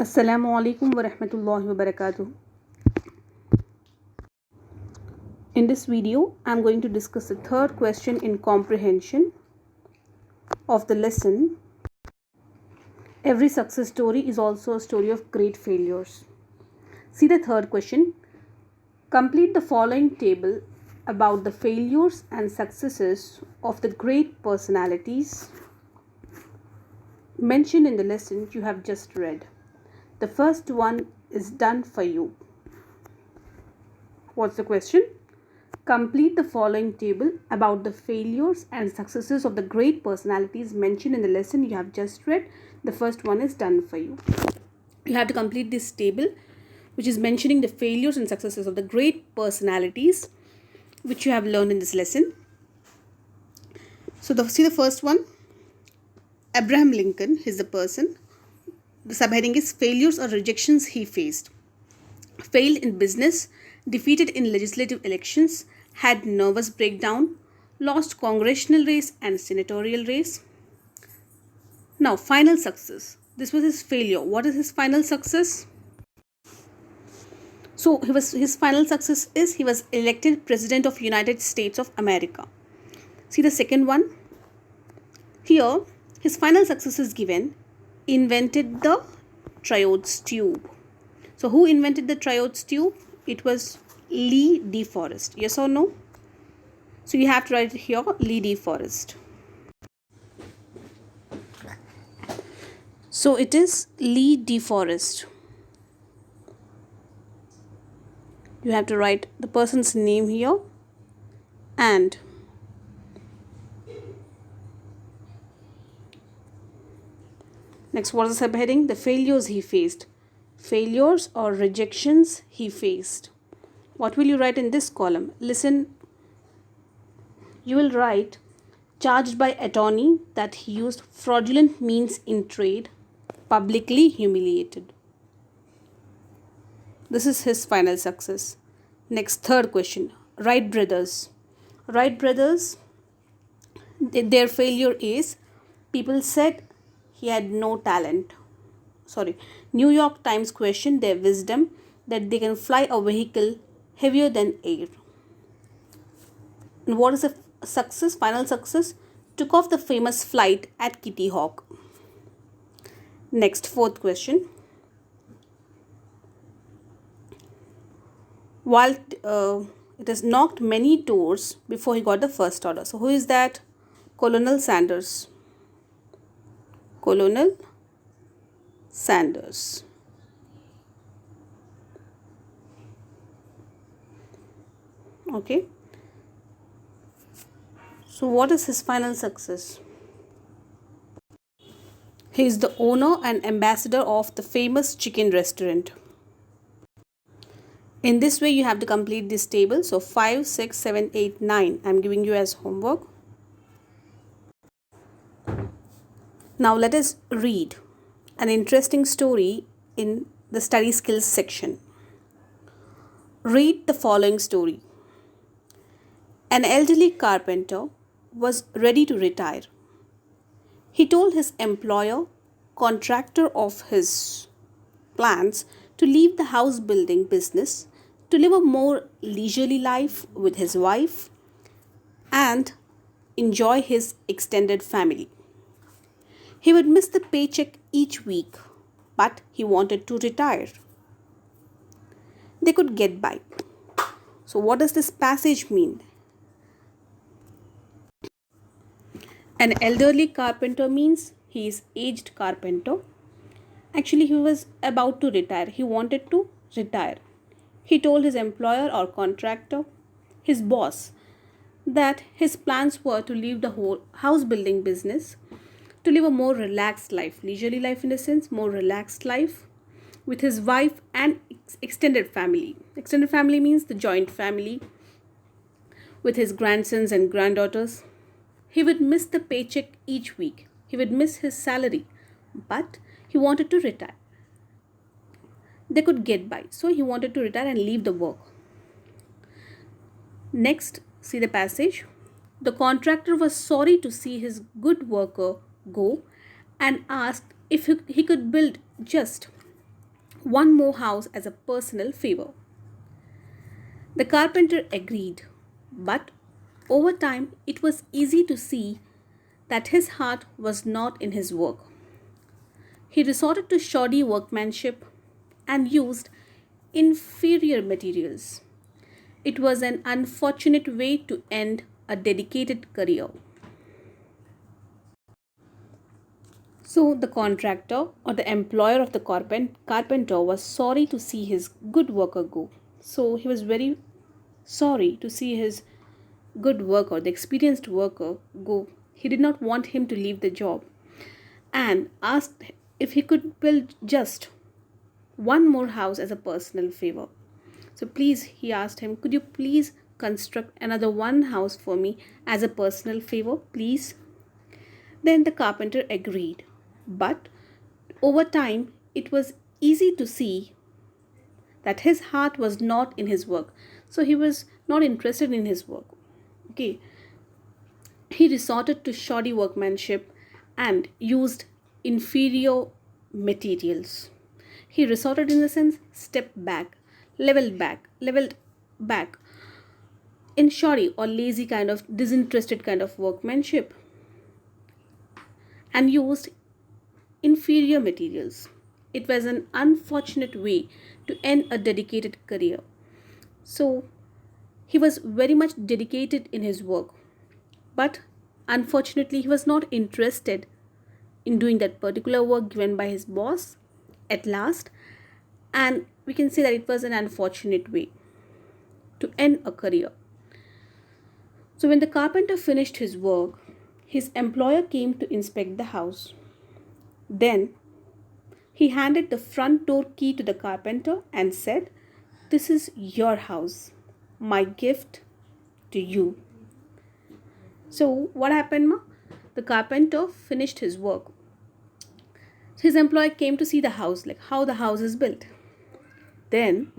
Assalamu alaikum wa rahmatullahi wa barakatuh. In this video, I am going to discuss the third question in comprehension of the lesson. Every success story is also a story of great failures. See the third question. Complete the following table about the failures and successes of the great personalities mentioned in the lesson you have just read. The first one is done for you. What's the question? Complete the following table about the failures and successes of the great personalities mentioned in the lesson you have just read. The first one is done for you. You have to complete this table, which is mentioning the failures and successes of the great personalities which you have learned in this lesson. So see the first one. Abraham Lincoln is the person. The subheading is failures or rejections he faced. Failed in business, defeated in legislative elections, had nervous breakdown, lost congressional race and senatorial race. Now, final success. This was his failure. What is his final success? So, his final success is he was elected President of United States of America. See the second one. Here, his final success is given. Invented the triodes tube. So who invented the triodes tube? It was Lee De Forest. Yes or no? So you have to write here Lee De Forest. So it is Lee De Forest. You have to write the person's name here and next, what is the subheading? The failures he faced. Failures or rejections he faced. What will you write in this column? Listen. You will write charged by attorney that he used fraudulent means in trade, publicly humiliated. This is his final success. Next, third question. Wright brothers. Wright brothers, their failure is people said he had no talent. New York Times questioned their wisdom that they can fly a vehicle heavier than air. And what is the success? Final success? Took off the famous flight at Kitty Hawk. Next, fourth question. While it has knocked many doors before he got the first order. So who is that? Colonel Sanders. Colonel Sanders. Okay. So what is his final success? He is the owner and ambassador of the famous chicken restaurant. In this way you have to complete this table. So 5, 6, 7, 8, 9 I am giving you as homework. Now let us read an interesting story in the study skills section. Read the following story. An elderly carpenter was ready to retire. He told his employer, contractor of his plans to leave the house building business to live a more leisurely life with his wife and enjoy his extended family. He would miss the paycheck each week, but he wanted to retire. They could get by. So what does this passage mean? An elderly carpenter means he is aged carpenter. Actually, he was about to retire. He wanted to retire. He told his employer or contractor, his boss, that his plans were to leave the whole house building business to live a more relaxed life, leisurely life in a sense, more relaxed life with his wife and extended family. Extended family means the joint family with his grandsons and granddaughters. He would miss the paycheck each week. He would miss his salary, but he wanted to retire. They could get by, so he wanted to retire and leave the work. Next, see the passage. The contractor was sorry to see his good worker go and asked if he could build just one more house as a personal favor. The carpenter agreed, but over time it was easy to see that his heart was not in his work. He resorted to shoddy workmanship and used inferior materials. It was an unfortunate way to end a dedicated career. So, the contractor or the employer of the carpenter was sorry to see his good worker go. So, he was very sorry to see his good worker, the experienced worker, go. He did not want him to leave the job and asked if he could build just one more house as a personal favor. So, please, he asked him, could you please construct another one house for me as a personal favor, please? Then the carpenter agreed. But over time, it was easy to see that his heart was not in his work. So he was not interested in his work. Okay. He resorted to shoddy workmanship and used inferior materials. He resorted in the sense leveled back in shoddy or lazy kind of disinterested kind of workmanship and used inferior materials. It was an unfortunate way to end a dedicated career. So he was very much dedicated in his work, but unfortunately he was not interested in doing that particular work given by his boss at last, and we can say that it was an unfortunate way to end a career. So when the carpenter finished his work, his employer came to inspect the house. Then he handed the front door key to the carpenter and said, "This is your house, my gift to you." So what happened, ma? The carpenter finished his work. His employer came to see the house, like how the house is built. Then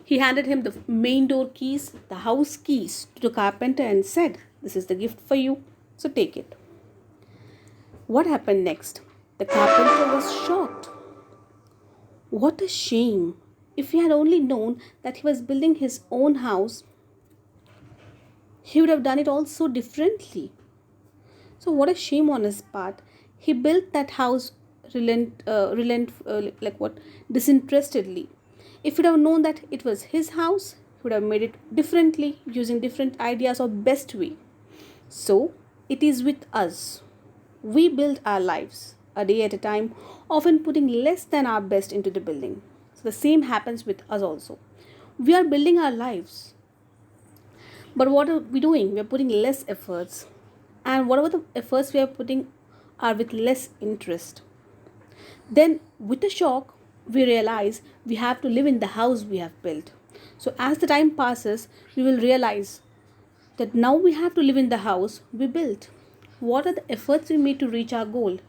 he handed him the main door keys, the house keys, to the carpenter and said, "This is the gift for you, so take it." What happened next? The carpenter was shocked. What a shame! If he had only known that he was building his own house, he would have done it all so differently. So what a shame on his part. He built that house disinterestedly. If he would have known that it was his house, he would have made it differently using different ideas or best way. So it is with us. We build our lives a day at a time, often putting less than our best into the building. So the same happens with us also. We are building our lives. But what are we doing? We are putting less efforts. And whatever the efforts we are putting are with less interest. Then with a shock, we realize we have to live in the house we have built. So as the time passes, we will realize that now we have to live in the house we built. What are the efforts we made to reach our goal?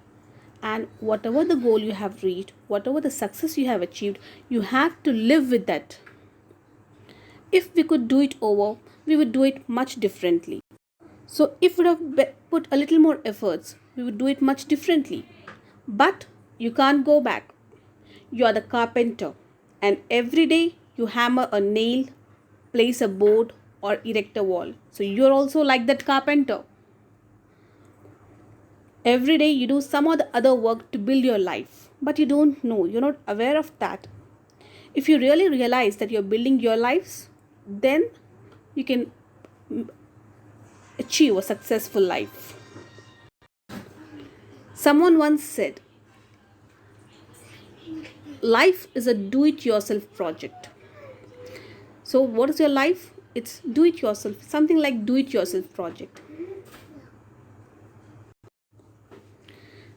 And whatever the goal you have reached, whatever the success you have achieved, you have to live with that. If we could do it over, we would do it much differently. So if we would have put a little more efforts, we would do it much differently. But you can't go back. You are the carpenter, and every day you hammer a nail, place a board, or erect a wall. So you're also like that carpenter. Every day you do some or the other work to build your life, but you don't know, you're not aware of that. If you really realize that you're building your lives, then you can achieve a successful life. Someone once said, life is a do-it-yourself project. So what is your life? It's do-it-yourself, something like do-it-yourself project.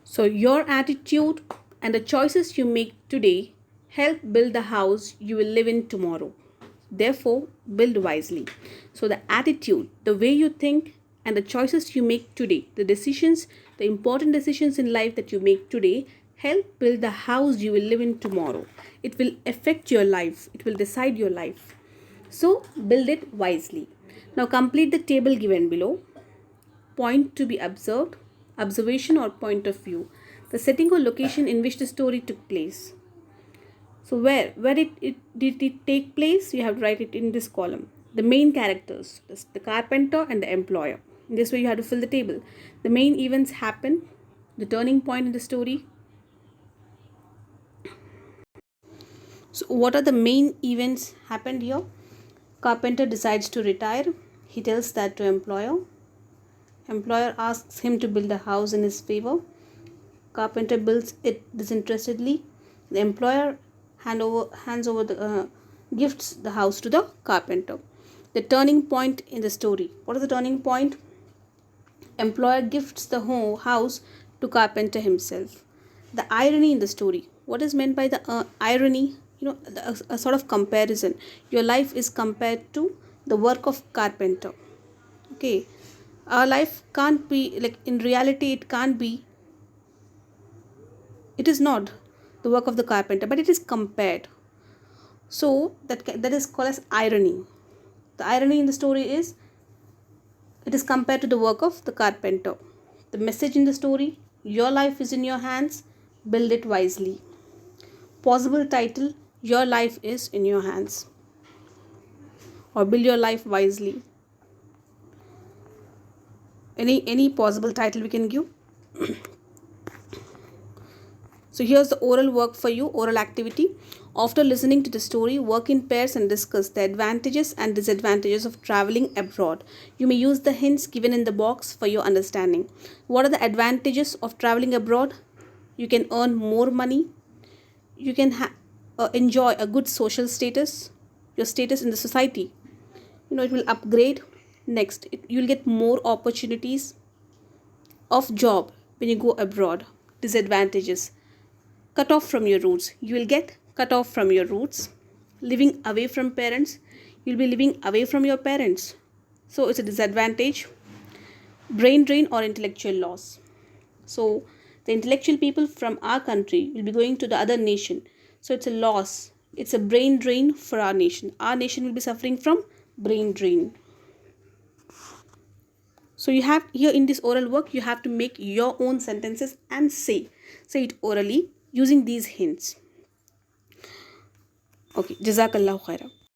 So your attitude and the choices you make today help build the house you will live in tomorrow. Therefore, build wisely. So the attitude, the way you think, and the choices you make today, the decisions, the important decisions in life that you make today help build the house you will live in tomorrow. It will affect your life. It will decide your life. So build it wisely. Now complete the table given below. Point to be observed, observation or point of view, the setting or location in which the story took place. So where it did it take place? You have to write it in this column. The main characters, the carpenter and the employer. In this way you have to fill the table. The main events happen, the turning point in the story. So what are the main events happened here? Carpenter decides to retire. He tells that to employer. Employer asks him to build a house in his favor. Carpenter builds it disinterestedly. The employer hands over the gifts the house to the carpenter. The turning point in the story. What is the turning point? Employer gifts the house to carpenter himself. The irony in the story. What is meant by the irony? A sort of comparison. Your life is compared to the work of carpenter. Okay, our life can't be like, in reality it can't be, it is not the work of the carpenter, but it is compared. So that is called as irony. The irony in the story is it is compared to the work of the carpenter. The message in the story: your life is in your hands, build it wisely. Possible title: your life is in your hands, or build your life wisely. Any possible title we can give. So here's the oral work for you, oral activity. After listening to the story, work in pairs and discuss the advantages and disadvantages of traveling abroad. You may use the hints given in the box for your understanding. What are the advantages of traveling abroad? You can earn more money. You can enjoy a good social status, your status in the society. It will upgrade. Next, you'll get more opportunities of job when you go abroad. Disadvantages: cut off from your roots. You will get cut off from your roots. Living away from parents. You'll be living away from your parents. So it's a disadvantage. Brain drain or intellectual loss. So the intellectual people from our country will be going to the other nation. So it's a loss. It's a brain drain for our nation. Our nation will be suffering from brain drain. So you have here in this oral work, you have to make your own sentences and say it orally using these hints. Okay, Jazakallahu khaira.